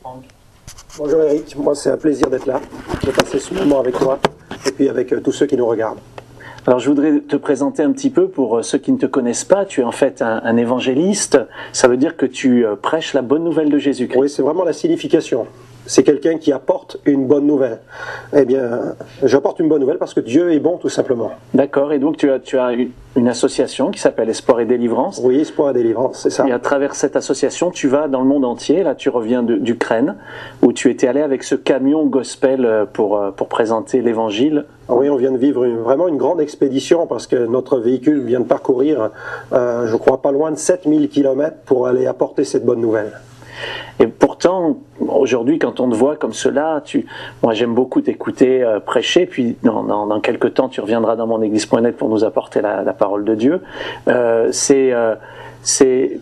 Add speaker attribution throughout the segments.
Speaker 1: Franck.
Speaker 2: Bonjour Eric, moi c'est un plaisir d'être là, de passer ce moment avec toi et puis avec tous ceux qui nous regardent.
Speaker 1: Alors je voudrais te présenter un petit peu pour ceux qui ne te connaissent pas. Tu es en fait un évangéliste, ça veut dire que tu prêches la bonne nouvelle de Jésus-Christ.
Speaker 2: Oui, c'est vraiment la signification. C'est quelqu'un qui apporte une bonne nouvelle. Eh bien, j'apporte une bonne nouvelle parce que Dieu est bon, tout simplement.
Speaker 1: D'accord, et donc tu as une association qui s'appelle Espoir et Délivrance.
Speaker 2: Oui, Espoir et Délivrance, c'est ça.
Speaker 1: Et à travers cette association, tu vas dans le monde entier. Là, tu reviens d'Ukraine, où tu étais allé avec ce camion gospel pour présenter l'évangile.
Speaker 2: Oui, on vient de vivre vraiment une grande expédition parce que notre véhicule vient de parcourir, je crois, pas loin de 7000 km pour aller apporter cette bonne nouvelle.
Speaker 1: Et pourtant, aujourd'hui, quand on te voit comme cela, moi j'aime beaucoup t'écouter prêcher, puis dans quelques temps tu reviendras dans mon église.net pour nous apporter la parole de Dieu.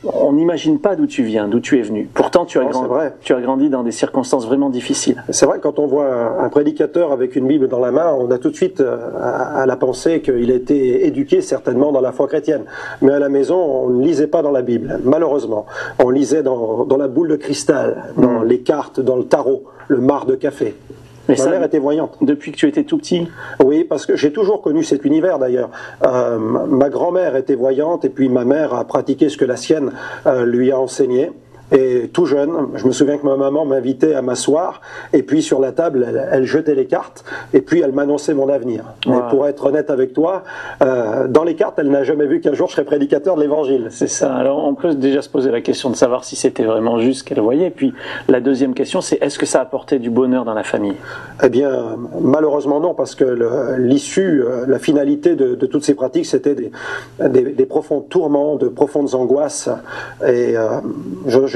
Speaker 1: On n'imagine pas d'où tu viens, d'où tu es venu. Pourtant, tu as grandi dans des circonstances vraiment difficiles.
Speaker 2: C'est vrai, quand on voit un prédicateur avec une Bible dans la main, on a tout de suite à la pensée qu'il a été éduqué certainement dans la foi chrétienne. Mais à la maison, on ne lisait pas dans la Bible, malheureusement. On lisait dans la boule de cristal, dans les cartes, dans le tarot, le marc de café. Ma mère était voyante.
Speaker 1: Depuis que tu étais tout petit?
Speaker 2: Oui, parce que j'ai toujours connu cet univers d'ailleurs. Ma grand-mère était voyante et puis ma mère a pratiqué ce que la sienne lui a enseigné. Et tout jeune, je me souviens que ma maman m'invitait à m'asseoir et puis sur la table, elle jetait les cartes et puis elle m'annonçait mon avenir. Wow. Mais pour être honnête avec toi, dans les cartes, elle n'a jamais vu qu'un jour je serais prédicateur de l'évangile.
Speaker 1: C'est ça. Alors on peut déjà se poser la question de savoir si c'était vraiment juste ce qu'elle voyait. Et puis la deuxième question, c'est est-ce que ça apportait du bonheur dans la famille?
Speaker 2: Eh bien, malheureusement non, parce que l'issue, la finalité de toutes ces pratiques, c'était des profonds tourments, de profondes angoisses. Et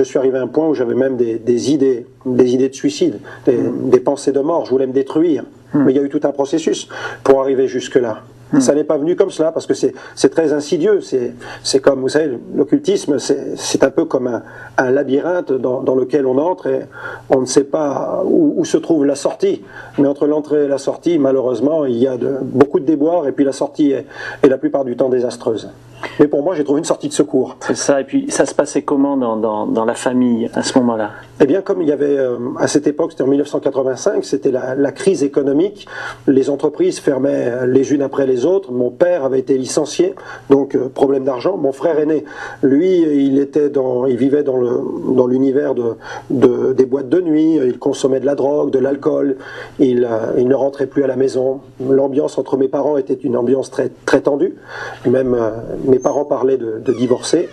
Speaker 2: je suis arrivé à un point où j'avais même des idées de suicide, des pensées de mort, je voulais me détruire. Mais il y a eu tout un processus pour arriver jusque-là. Ça n'est pas venu comme cela, parce que c'est très insidieux. C'est comme, vous savez, l'occultisme, c'est un peu comme un labyrinthe dans lequel on entre et on ne sait pas où se trouve la sortie. Mais entre l'entrée et la sortie, malheureusement, il y a beaucoup de déboires et puis la sortie est la plupart du temps désastreuse. Mais pour moi, j'ai trouvé une sortie de secours.
Speaker 1: C'est ça. Et puis, ça se passait comment dans la famille à ce moment-là?
Speaker 2: Eh bien, comme il y avait, à cette époque, c'était en 1985, c'était la crise économique. Les entreprises fermaient les unes après les autres. Mon père avait été licencié, donc problème d'argent. Mon frère aîné, lui, il vivait dans l'univers des boîtes de nuit. Il consommait de la drogue, de l'alcool. Il ne rentrait plus à la maison. L'ambiance entre mes parents était une ambiance très, très tendue. Même mes parents parlaient de divorcer.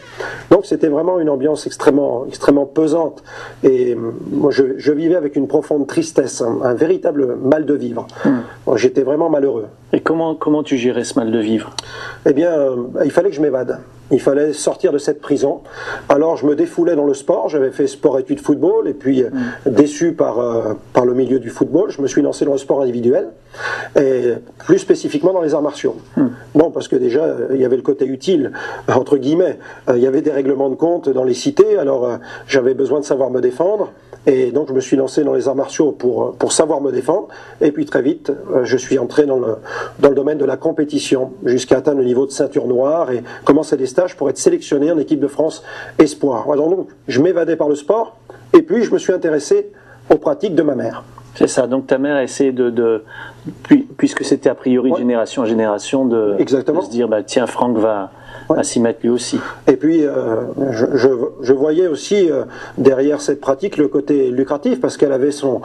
Speaker 2: Donc c'était vraiment une ambiance extrêmement, extrêmement pesante. Et moi, je vivais avec une profonde tristesse, un véritable mal de vivre. J'étais vraiment malheureux.
Speaker 1: Et comment tu gérais ce mal de vivre?
Speaker 2: Eh bien, il fallait que je m'évade. Il fallait sortir de cette prison. Alors je me défoulais dans le sport, j'avais fait sport-études football, et puis déçu par le milieu du football, je me suis lancé dans le sport individuel, et plus spécifiquement dans les arts martiaux. Bon, parce que déjà, il y avait le côté utile, entre guillemets, il y avait des règlements de compte dans les cités, alors j'avais besoin de savoir me défendre, et donc je me suis lancé dans les arts martiaux pour savoir me défendre, et puis très vite, je suis entré dans le domaine de la compétition, jusqu'à atteindre le niveau de ceinture noire, et commencer des stages pour être sélectionné en équipe de France Espoir. Alors donc, je m'évadais par le sport, et puis je me suis intéressé aux pratiques de ma mère.
Speaker 1: C'est ça, donc ta mère a essayé puisque c'était a priori de génération en génération, de se dire, tiens, Franck va s'y mettre lui aussi.
Speaker 2: Et puis, je voyais aussi derrière cette pratique le côté lucratif, parce qu'elle avait son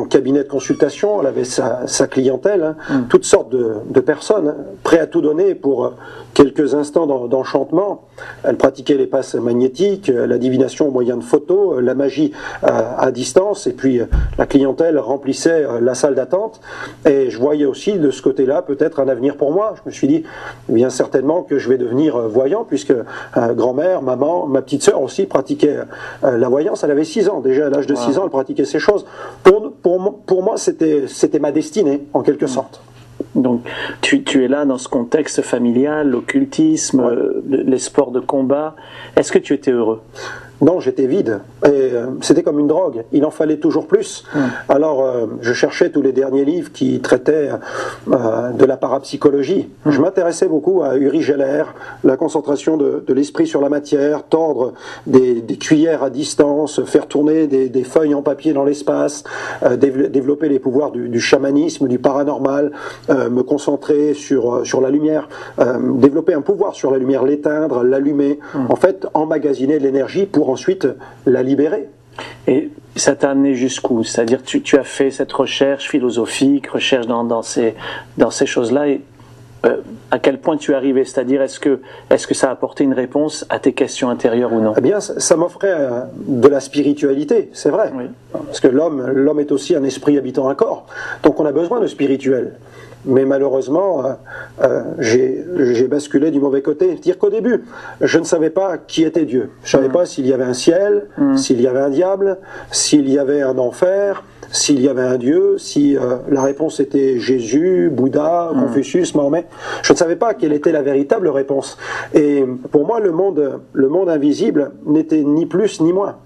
Speaker 2: cabinet de consultation, elle avait sa clientèle, toutes sortes de personnes, prêtes à tout donner pour quelques instants d'enchantement. Elle pratiquait les passes magnétiques, la divination au moyen de photos, la magie à distance, et puis la clientèle remplissait la salle d'attente. Et je voyais aussi de ce côté-là peut-être un avenir pour moi. Je me suis dit, bien certainement que je vais devenir voyant, puisque grand-mère, maman, ma petite sœur aussi pratiquait la voyance. Elle avait 6 ans, déjà à l'âge de 6 ans, elle pratiquait ces choses. Pour moi, c'était ma destinée, en quelque sorte.
Speaker 1: Donc, tu es là dans ce contexte familial, l'occultisme, les sports de combat. Est-ce que tu étais heureux?
Speaker 2: Non, j'étais vide. Et c'était comme une drogue. Il en fallait toujours plus. Alors, je cherchais tous les derniers livres qui traitaient de la parapsychologie. Je m'intéressais beaucoup à Uri Geller, la concentration de l'esprit sur la matière, tordre des cuillères à distance, faire tourner des feuilles en papier dans l'espace, développer les pouvoirs du chamanisme, du paranormal, me concentrer sur la lumière, développer un pouvoir sur la lumière, l'éteindre, l'allumer, en fait, emmagasiner de l'énergie pour ensuite la libérer.
Speaker 1: Et ça t'a amené jusqu'où? C'est-à-dire tu as fait cette recherche philosophique, recherche dans ces choses-là, et à quel point tu es arrivé? C'est-à-dire est-ce que ça a apporté une réponse à tes questions intérieures ou non?
Speaker 2: Eh bien, ça m'offrait de la spiritualité, c'est vrai.
Speaker 1: Oui.
Speaker 2: Parce que l'homme est aussi un esprit habitant un corps. Donc on a besoin de spirituel. Mais malheureusement, j'ai basculé du mauvais côté. C'est-à-dire qu'au début, je ne savais pas qui était Dieu. Je ne savais pas s'il y avait un ciel, s'il y avait un diable, s'il y avait un enfer, s'il y avait un Dieu, si la réponse était Jésus, Bouddha, Confucius, Mahomet. Je ne savais pas quelle était la véritable réponse. Et pour moi, le monde invisible n'était ni plus ni moins.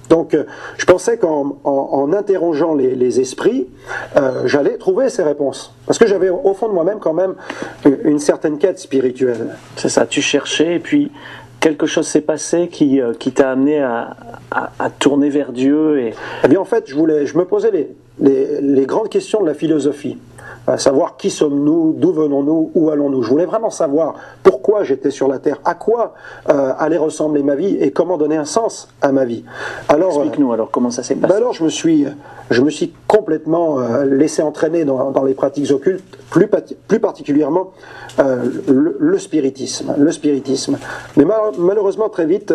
Speaker 2: Donc, je pensais qu'en interrogeant les esprits, j'allais trouver ces réponses. Parce que j'avais au fond de moi-même quand même une certaine quête spirituelle.
Speaker 1: C'est ça, tu cherchais et puis quelque chose s'est passé qui t'a amené à tourner vers Dieu.
Speaker 2: Eh bien, en fait, je me posais les grandes questions de la philosophie. À savoir qui sommes-nous, d'où venons-nous, où allons-nous. Je voulais vraiment savoir pourquoi j'étais sur la Terre, à quoi allait ressembler ma vie et comment donner un sens à ma vie. Alors,
Speaker 1: explique-nous alors comment ça s'est passé.
Speaker 2: Alors je me suis complètement laissé entraîner dans les pratiques occultes, plus particulièrement le spiritisme. Mais malheureusement très vite,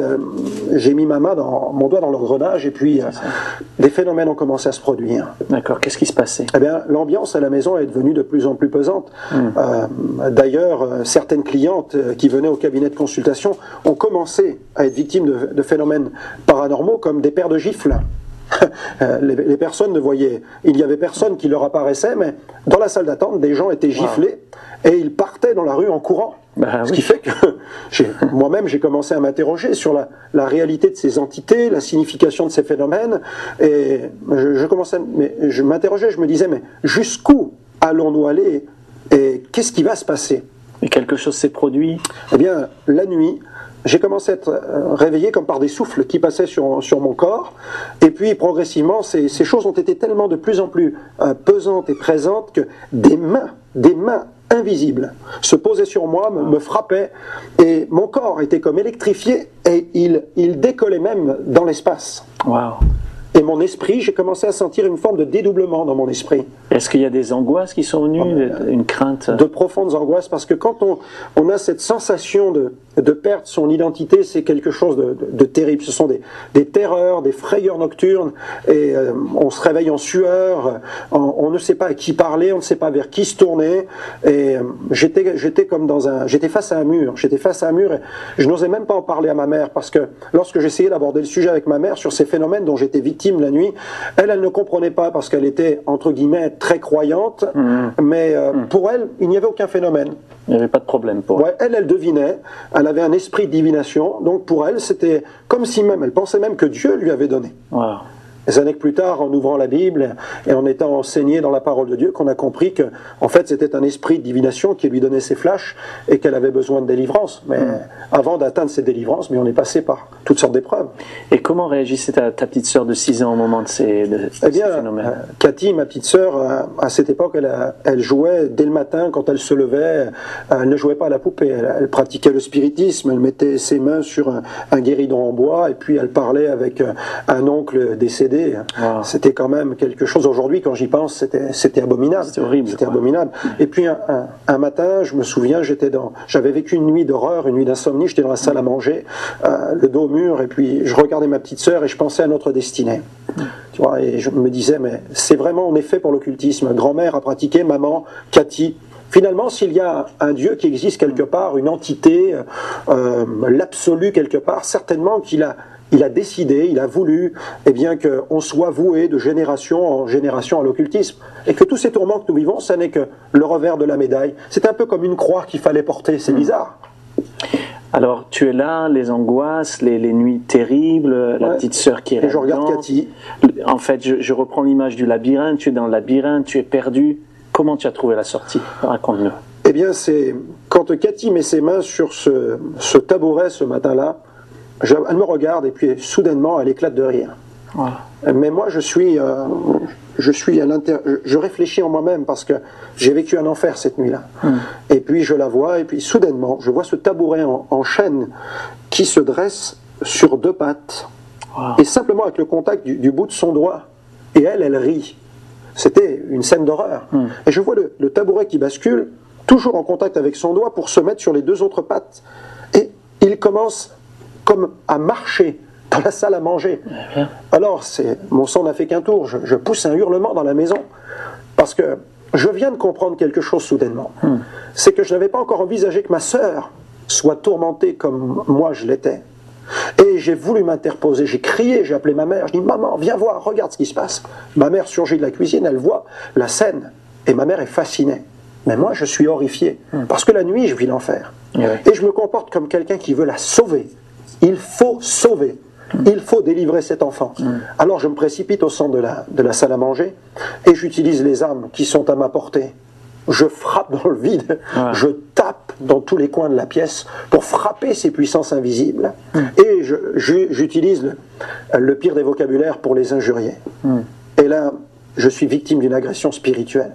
Speaker 2: j'ai mis mon doigt dans l'engrenage et puis des phénomènes ont commencé à se produire.
Speaker 1: D'accord. Qu'est-ce qui se passait?
Speaker 2: Eh bien, l'ambiance à la maison est devenue de plus en plus pesante. D'ailleurs, certaines clientes qui venaient au cabinet de consultation ont commencé à être victimes de phénomènes paranormaux comme des paires de gifles. Les personnes ne voyaient, il y avait personne qui leur apparaissait, mais dans la salle d'attente, des gens étaient giflés et ils partaient dans la rue en courant. Ce qui fait que moi-même j'ai commencé à m'interroger sur la réalité de ces entités, la signification de ces phénomènes, et je m'interrogeais, je me disais, mais jusqu'où allons-nous aller et qu'est-ce qui va se passer?
Speaker 1: Et quelque chose s'est produit?
Speaker 2: Eh bien, la nuit, j'ai commencé à être réveillé comme par des souffles qui passaient sur mon corps. Et puis, progressivement, ces choses ont été tellement de plus en plus pesantes et présentes que des mains invisibles se posaient sur moi, me frappaient, et mon corps était comme électrifié, et il décollait même dans l'espace.
Speaker 1: Waouh!
Speaker 2: Et mon esprit, j'ai commencé à sentir une forme de dédoublement dans mon esprit.
Speaker 1: Est-ce qu'il y a des angoisses qui sont venues, une crainte?
Speaker 2: De profondes angoisses, parce que quand on a cette sensation de perdre son identité, c'est quelque chose de terrible. Ce sont des terreurs, des frayeurs nocturnes, et on se réveille en sueur, on ne sait pas à qui parler, on ne sait pas vers qui se tourner, et j'étais face à un mur, et je n'osais même pas en parler à ma mère, parce que lorsque j'essayais d'aborder le sujet avec ma mère sur ces phénomènes dont j'étais victime la nuit, elle ne comprenait pas, parce qu'elle était, entre guillemets, très croyante, mais pour elle, il n'y avait aucun phénomène.
Speaker 1: Il n'y avait pas de problème pour elle.
Speaker 2: Elle devinait, elle avait un esprit de divination, donc pour elle, c'était comme si même, elle pensait même que Dieu lui avait donné.
Speaker 1: Wow.
Speaker 2: Des années plus tard, en ouvrant la Bible et en étant enseigné dans la parole de Dieu, qu'on a compris que, en fait, c'était un esprit de divination qui lui donnait ses flashs et qu'elle avait besoin de délivrance. Mais avant d'atteindre cette délivrance, mais on est passé par toutes sortes d'épreuves.
Speaker 1: Et comment réagissait ta petite sœur de 6 ans au moment de ces phénomènes?
Speaker 2: Cathy, ma petite sœur, à cette époque, elle jouait dès le matin quand elle se levait. Elle ne jouait pas à la poupée. Elle pratiquait le spiritisme. Elle mettait ses mains sur un guéridon en bois et puis elle parlait avec un oncle décédé. Wow. C'était quand même quelque chose. Aujourd'hui, quand j'y pense, c'était abominable.
Speaker 1: C'était horrible.
Speaker 2: C'était abominable. Et puis un matin, je me souviens, j'avais vécu une nuit d'horreur, une nuit d'insomnie. J'étais dans la salle à manger, le dos au mur, et puis je regardais ma petite sœur et je pensais à notre destinée. Tu vois, et je me disais, mais c'est vraiment, on est fait pour l'occultisme. Grand-mère a pratiqué, maman, Cathy. Finalement, s'il y a un Dieu qui existe quelque part, une entité, l'absolu quelque part, certainement qu'il a décidé, il a voulu, eh bien, qu'on soit voué de génération en génération à l'occultisme. Et que tous ces tourments que nous vivons, ça n'est que le revers de la médaille. C'est un peu comme une croix qu'il fallait porter, c'est bizarre.
Speaker 1: Alors, tu es là, les angoisses, les nuits terribles, la petite sœur qui est là.
Speaker 2: Et je regarde Cathy.
Speaker 1: En fait, je reprends l'image du labyrinthe. Tu es dans le labyrinthe, tu es perdu. Comment tu as trouvé la sortie? Raconte-nous.
Speaker 2: Eh bien, c'est quand Cathy met ses mains sur ce tabouret ce matin-là, elle me regarde et puis soudainement, elle éclate de rire. Ouais. Mais moi, je réfléchis en moi-même parce que j'ai vécu un enfer cette nuit-là. Et puis je la vois, et puis soudainement, je vois ce tabouret en chêne qui se dresse sur deux pattes. Wow. Et simplement avec le contact du bout de son doigt. Et elle rit. C'était une scène d'horreur. Et je vois le tabouret qui bascule, toujours en contact avec son doigt, pour se mettre sur les deux autres pattes. Et il commence comme à marcher dans la salle à manger. Alors, mon sang n'a fait qu'un tour. Je pousse un hurlement dans la maison parce que je viens de comprendre quelque chose soudainement. C'est que je n'avais pas encore envisagé que ma sœur soit tourmentée comme moi je l'étais. Et j'ai voulu m'interposer. J'ai crié, j'ai appelé ma mère. Je dis, maman, viens voir, regarde ce qui se passe. Ma mère surgit de la cuisine, elle voit la scène. Et ma mère est fascinée. Mais moi, je suis horrifié. Parce que la nuit, je vis l'enfer. Et je me comporte comme quelqu'un qui veut la sauver. Il faut sauver. Il faut délivrer cet enfant. Alors je me précipite au centre de la salle à manger et j'utilise les armes qui sont à ma portée. Je frappe dans le vide, je tape dans tous les coins de la pièce pour frapper ces puissances invisibles. Et j'utilise le pire des vocabulaires pour les injurier. Et là, je suis victime d'une agression spirituelle.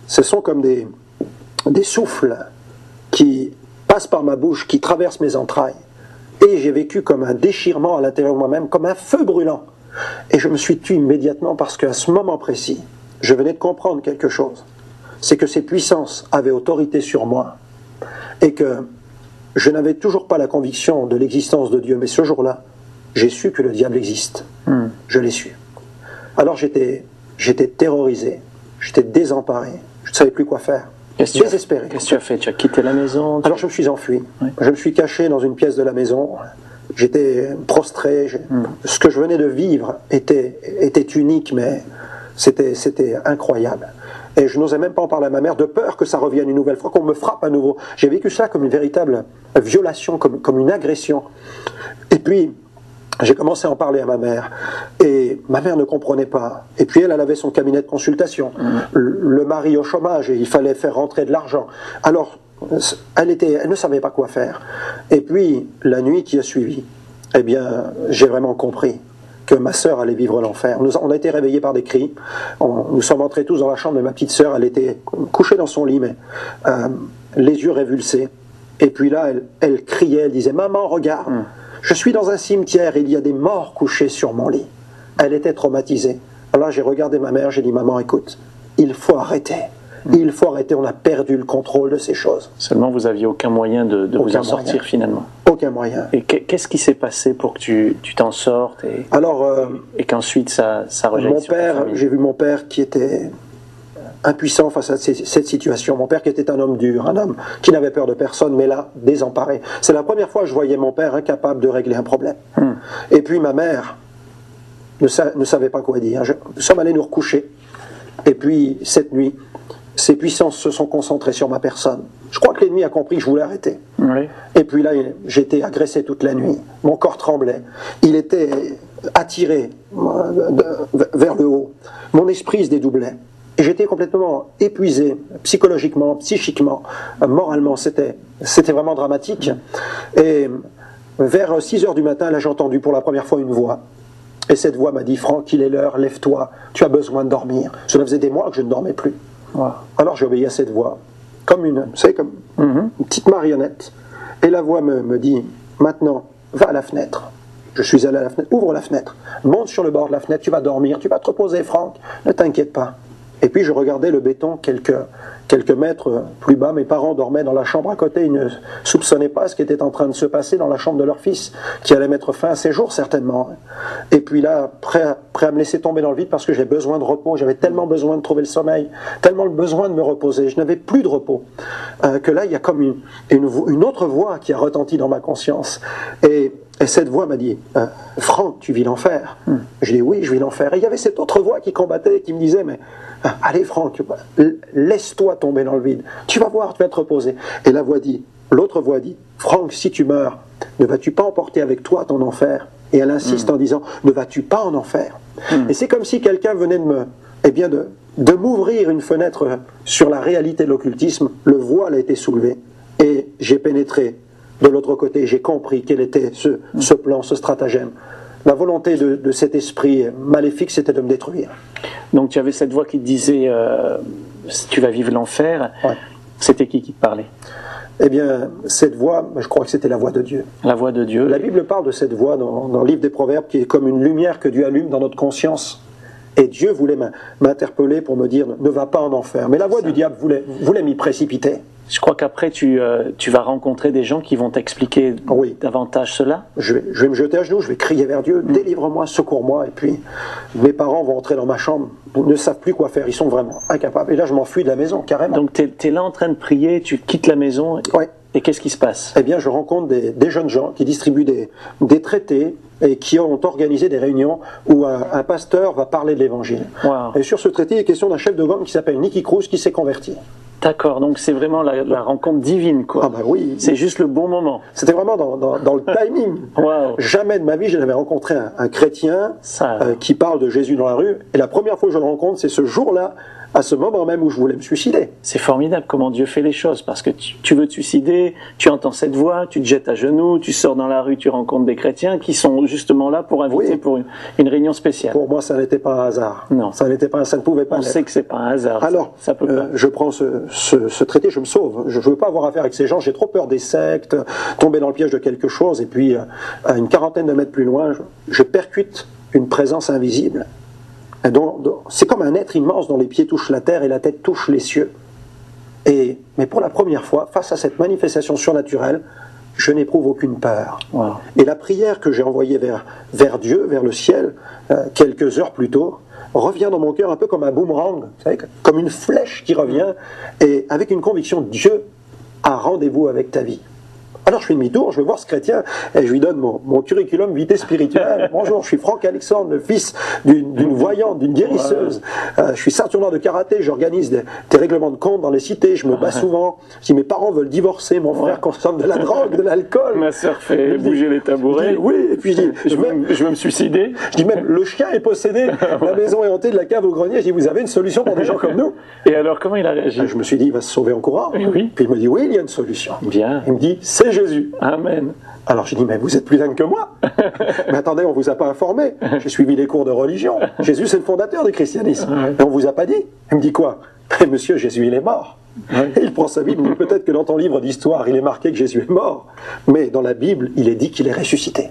Speaker 2: Ce sont comme des souffles qui passent par ma bouche, qui traversent mes entrailles. Et j'ai vécu comme un déchirement à l'intérieur de moi-même, comme un feu brûlant. Et je me suis tué immédiatement parce qu'à ce moment précis, je venais de comprendre quelque chose. C'est que ces puissances avaient autorité sur moi et que je n'avais toujours pas la conviction de l'existence de Dieu. Mais ce jour-là, j'ai su que le diable existe. Je l'ai su. Alors j'étais terrorisé, j'étais désemparé, je ne savais plus quoi faire. Désespéré.
Speaker 1: Qu'est-ce que tu as fait? Tu as quitté la maison?
Speaker 2: Alors je me suis enfui. Oui. Je me suis caché dans une pièce de la maison. J'étais prostré. Ce que je venais de vivre était unique, mais c'était incroyable. Et je n'osais même pas en parler à ma mère, de peur que ça revienne une nouvelle fois, qu'on me frappe à nouveau. J'ai vécu ça comme une véritable violation, comme une agression. Et puis, j'ai commencé à en parler à ma mère. Et ma mère ne comprenait pas. Et puis elle avait son cabinet de consultation. Le mari au chômage, et il fallait faire rentrer de l'argent. Alors, elle ne savait pas quoi faire. Et puis, la nuit qui a suivi, eh bien, j'ai vraiment compris que ma sœur allait vivre l'enfer. On a été réveillés par des cris. Nous sommes entrés tous dans la chambre de ma petite sœur. Elle était couchée dans son lit, mais les yeux révulsés. Et puis là, elle criait, elle disait « Maman, regarde !» Je suis dans un cimetière, il y a des morts couchés sur mon lit. Elle était traumatisée. Alors j'ai regardé ma mère, j'ai dit, maman, écoute, il faut arrêter. Il faut arrêter, on a perdu le contrôle de ces choses.
Speaker 1: Seulement, vous n'aviez aucun moyen de vous en sortir finalement.
Speaker 2: Aucun moyen.
Speaker 1: Et qu'est-ce qui s'est passé pour que tu t'en sortes et qu'ensuite ça rejaillisse sur ta famille?
Speaker 2: J'ai vu mon père qui était impuissant face à cette situation. Mon père qui était un homme dur, un homme qui n'avait peur de personne, mais là, désemparé. C'est la première fois que je voyais mon père incapable de régler un problème. Et puis ma mère ne savait pas quoi dire. Nous sommes allés nous recoucher. Et puis, cette nuit, ces puissances se sont concentrées sur ma personne. Je crois que l'ennemi a compris que je voulais arrêter. Oui. Et puis là, j'étais agressé toute la nuit. Mon corps tremblait. Il était attiré vers le haut. Mon esprit se dédoublait. Et j'étais complètement épuisé, psychologiquement, psychiquement, moralement. C'était vraiment dramatique. Et vers 6 heures du matin, là, j'ai entendu pour la première fois une voix. Et cette voix m'a dit, Franck, il est l'heure, lève-toi, tu as besoin de dormir. Cela faisait des mois que je ne dormais plus. Wow. Alors j'ai obéi à cette voix, comme une petite marionnette. Et la voix me dit, maintenant, va à la fenêtre. Je suis allé à la fenêtre, ouvre la fenêtre, monte sur le bord de la fenêtre, tu vas dormir, tu vas te reposer, Franck, ne t'inquiète pas. Et puis je regardais le béton quelques mètres plus bas. Mes parents dormaient dans la chambre à côté. Ils ne soupçonnaient pas ce qui était en train de se passer dans la chambre de leur fils, qui allait mettre fin à ses jours certainement. Et puis là, prêt à me laisser tomber dans le vide parce que j'ai besoin de repos. J'avais tellement besoin de trouver le sommeil, tellement besoin de me reposer. Je n'avais plus de repos. Que là, il y a comme une autre voix qui a retenti dans ma conscience. Et cette voix m'a dit, Franck, tu vis l'enfer. Je dis, oui, je vis l'enfer. Et il y avait cette autre voix qui combattait, qui me disait, mais allez Franck, laisse-toi tomber dans le vide. Tu vas voir, tu vas te reposer. Et la voix dit, l'autre voix dit, Franck, si tu meurs, ne vas-tu pas emporter avec toi ton enfer? Et elle insiste en disant, ne vas-tu pas en enfer? Et c'est comme si quelqu'un venait de m'ouvrir une fenêtre sur la réalité de l'occultisme. Le voile a été soulevé et j'ai pénétré de l'autre côté. J'ai compris quel était ce plan, ce stratagème. La volonté de cet esprit maléfique, c'était de me détruire.
Speaker 1: Donc tu avais cette voix qui te disait tu vas vivre l'enfer.
Speaker 2: Ouais.
Speaker 1: C'était qui te parlait?
Speaker 2: Eh bien, cette voix, je crois que c'était la voix de Dieu.
Speaker 1: La voix de Dieu.
Speaker 2: La Bible parle de cette voix dans le livre des Proverbes qui est comme une lumière que Dieu allume dans notre conscience. Et Dieu voulait m'interpeller pour me dire ne va pas en enfer. Mais la voix du diable voulait m'y précipiter.
Speaker 1: Je crois qu'après tu vas rencontrer des gens qui vont t'expliquer davantage cela.
Speaker 2: Je vais me jeter à genoux, je vais crier vers Dieu, délivre-moi, secours-moi. Et puis mes parents vont entrer dans ma chambre, ne savent plus quoi faire, ils sont vraiment incapables. Et là je m'enfuis de la maison, carrément.
Speaker 1: Donc tu es là en train de prier, tu quittes la maison. Et qu'est-ce qui se passe?
Speaker 2: Eh bien, je rencontre des jeunes gens qui distribuent des traités et qui ont organisé des réunions où un pasteur va parler de l'évangile.
Speaker 1: Wow.
Speaker 2: Et sur ce traité, il est question d'un chef de gang qui s'appelle Nicky Cruz qui s'est converti.
Speaker 1: D'accord, donc c'est vraiment la rencontre divine, quoi.
Speaker 2: Ah bah oui.
Speaker 1: C'est juste le bon moment.
Speaker 2: C'était vraiment dans le timing.
Speaker 1: Wow.
Speaker 2: Jamais de ma vie je n'avais rencontré un chrétien qui parle de Jésus dans la rue. Et la première fois que je le rencontre, c'est ce jour-là, à ce moment même où je voulais me suicider.
Speaker 1: C'est formidable comment Dieu fait les choses, parce que tu veux te suicider, tu entends cette voix, tu te jettes à genoux, tu sors dans la rue, tu rencontres des chrétiens qui sont justement là pour inviter pour une réunion spéciale.
Speaker 2: Pour moi, ça n'était pas un hasard.
Speaker 1: Non.
Speaker 2: Ça ne pouvait pas
Speaker 1: l'être. On sait que c'est pas un hasard.
Speaker 2: Alors,
Speaker 1: ça peut pas.
Speaker 2: Je prends ce traité, je me sauve. Je ne veux pas avoir affaire avec ces gens, j'ai trop peur des sectes, tomber dans le piège de quelque chose, et puis à une quarantaine de mètres plus loin, je percute une présence invisible. C'est comme un être immense dont les pieds touchent la terre et la tête touche les cieux. Mais pour la première fois, face à cette manifestation surnaturelle, je n'éprouve aucune peur.
Speaker 1: Wow.
Speaker 2: Et la prière que j'ai envoyée vers Dieu, vers le ciel, quelques heures plus tôt, revient dans mon cœur un peu comme un boomerang, vous savez, comme une flèche qui revient, et avec une conviction, Dieu a rendez-vous avec ta vie. Alors je fais demi-tour, je vais voir ce chrétien et je lui donne mon curriculum vitae spirituelle. Bonjour, je suis Franck Alexandre, le fils d'une voyante, d'une guérisseuse. Je suis ceinture noire de karaté, j'organise des règlements de compte dans les cités, je me bats souvent. Si mes parents veulent divorcer, mon frère consomme de la drogue, de l'alcool.
Speaker 1: Ma sœur fait bouger les tabourets.
Speaker 2: Oui, et puis
Speaker 1: je veux me suicider.
Speaker 2: Je dis même, le chien est possédé, la maison est hantée, de la cave au grenier. Je dis, vous avez une solution pour des gens comme nous?
Speaker 1: Et alors, comment il a réagi?
Speaker 2: Je me suis dit, il va se sauver en courant.
Speaker 1: Oui.
Speaker 2: Puis il me dit, oui, il y a une solution.
Speaker 1: Bien.
Speaker 2: Il me dit, c'est Jésus.
Speaker 1: Amen.
Speaker 2: Alors j'ai dit, mais vous êtes plus dingue que moi. Mais attendez, on vous a pas informé. J'ai suivi les cours de religion. Jésus, c'est le fondateur du christianisme. Et on vous a pas dit. Il me dit quoi? Monsieur, Jésus, il est mort. Et il prend sa Bible, il dit, peut-être que dans ton livre d'histoire, il est marqué que Jésus est mort. Mais dans la Bible, il est dit qu'il est ressuscité.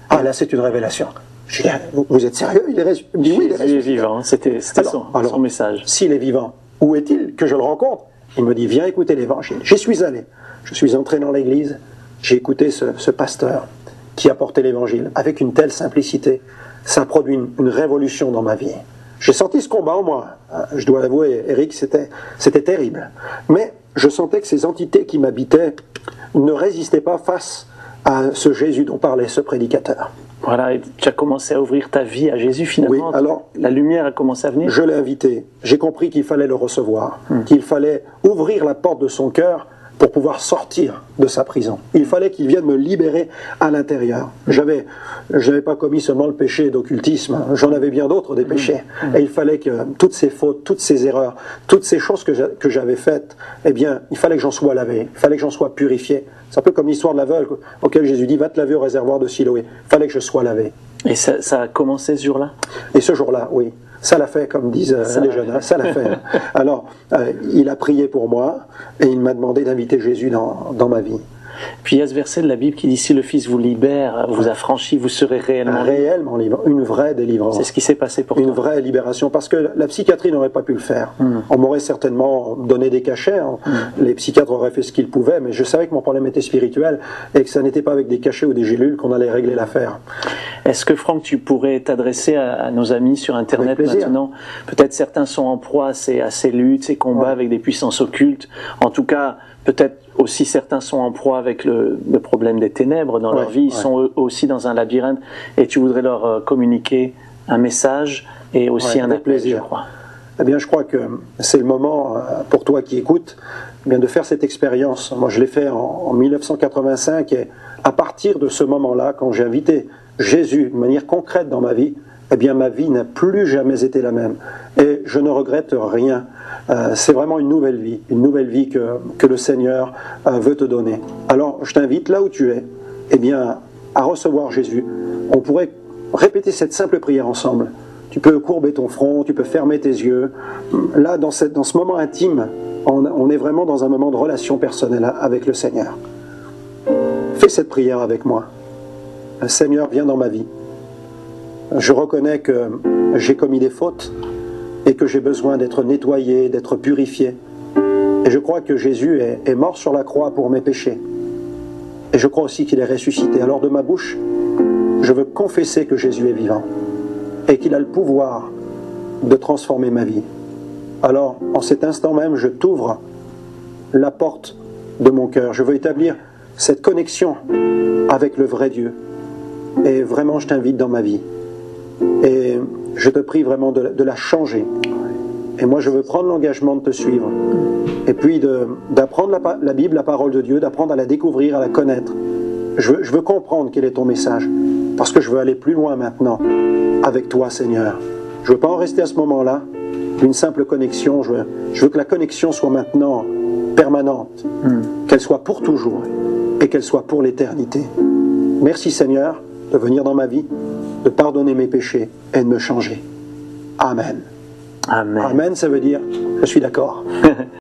Speaker 2: Ah là, c'est une révélation. Je dis, vous êtes sérieux? Il est ressuscité? Il me dit, oui, il est ressuscité.
Speaker 1: Il est vivant, c'était son message.
Speaker 2: S'il est vivant, où est-il que je le rencontre? Il me dit, viens écouter l'évangile. J'y suis allé. Je suis entré dans l'église. J'ai écouté ce pasteur qui apportait l'évangile avec une telle simplicité. Ça a produit une révolution dans ma vie. J'ai senti ce combat en moi. Je dois l'avouer, Eric, c'était terrible. Mais je sentais que ces entités qui m'habitaient ne résistaient pas face à ce Jésus dont parlait ce prédicateur.
Speaker 1: Voilà, et tu as commencé à ouvrir ta vie à Jésus finalement.
Speaker 2: Oui, alors,
Speaker 1: la lumière a commencé à venir.
Speaker 2: Je l'ai invité. J'ai compris qu'il fallait le recevoir, qu'il fallait ouvrir la porte de son cœur pour pouvoir sortir de sa prison. Il fallait qu'il vienne me libérer à l'intérieur. Je n'avais pas commis seulement le péché d'occultisme, j'en avais bien d'autres des péchés. Et il fallait que toutes ces fautes, toutes ces erreurs, toutes ces choses que j'avais faites, eh bien, il fallait que j'en sois lavé, il fallait que j'en sois purifié. C'est un peu comme l'histoire de l'aveugle auquel Jésus dit, va te laver au réservoir de Siloé. Il fallait que je sois lavé.
Speaker 1: Et ça a commencé ce jour-là?
Speaker 2: Et ce jour-là, oui. Ça l'a fait, comme disent les jeunes, ça l'a fait. Alors, il a prié pour moi et il m'a demandé d'inviter Jésus dans ma vie.
Speaker 1: Puis il y a ce verset de la Bible qui dit, si le Fils vous libère, vous affranchit, vous serez réellement libre.
Speaker 2: Réellement libre, une vraie délivrance.
Speaker 1: C'est ce qui s'est passé pour toi.
Speaker 2: Une vraie libération, parce que la psychiatrie n'aurait pas pu le faire. On m'aurait certainement donné des cachets, hein. Les psychiatres auraient fait ce qu'ils pouvaient, mais je savais que mon problème était spirituel et que ça n'était pas avec des cachets ou des gélules qu'on allait régler l'affaire.
Speaker 1: Est-ce que Franck, tu pourrais t'adresser à nos amis sur Internet maintenant? Peut-être certains sont en proie à ces luttes, ces combats avec des puissances occultes. En tout cas, peut-être aussi certains sont en proie avec le problème des ténèbres dans leur vie. Ils sont eux aussi dans un labyrinthe et tu voudrais leur communiquer un message et aussi un appel, je crois.
Speaker 2: eh bien je crois que c'est le moment pour toi qui écoutes, eh bien de faire cette expérience. Moi je l'ai fait en 1985 et à partir de ce moment-là, quand j'ai invité Jésus de manière concrète dans ma vie, eh bien ma vie n'a plus jamais été la même. Et je ne regrette rien. C'est vraiment une nouvelle vie que le Seigneur veut te donner. Alors je t'invite là où tu es, eh bien à recevoir Jésus. On pourrait répéter cette simple prière ensemble. Tu peux courber ton front, tu peux fermer tes yeux. Là, dans ce moment intime, on est vraiment dans un moment de relation personnelle avec le Seigneur. Fais cette prière avec moi. Seigneur, viens dans ma vie. Je reconnais que j'ai commis des fautes et que j'ai besoin d'être nettoyé, d'être purifié. Et je crois que Jésus est mort sur la croix pour mes péchés. Et je crois aussi qu'il est ressuscité. Alors de ma bouche, je veux confesser que Jésus est vivant et qu'il a le pouvoir de transformer ma vie. Alors, en cet instant même, je t'ouvre la porte de mon cœur. Je veux établir cette connexion avec le vrai Dieu. Et vraiment, je t'invite dans ma vie. Et je te prie vraiment de la changer. Et moi, je veux prendre l'engagement de te suivre. Et puis d'apprendre la Bible, la parole de Dieu, d'apprendre à la découvrir, à la connaître. Je veux comprendre quel est ton message. Parce que je veux aller plus loin maintenant avec toi, Seigneur. Je ne veux pas en rester à ce moment-là, une simple connexion. Je veux que la connexion soit maintenant permanente, qu'elle soit pour toujours et qu'elle soit pour l'éternité. Merci, Seigneur, de venir dans ma vie, de pardonner mes péchés et de me changer. Amen.
Speaker 1: Amen.
Speaker 2: Amen, ça veut dire je suis d'accord.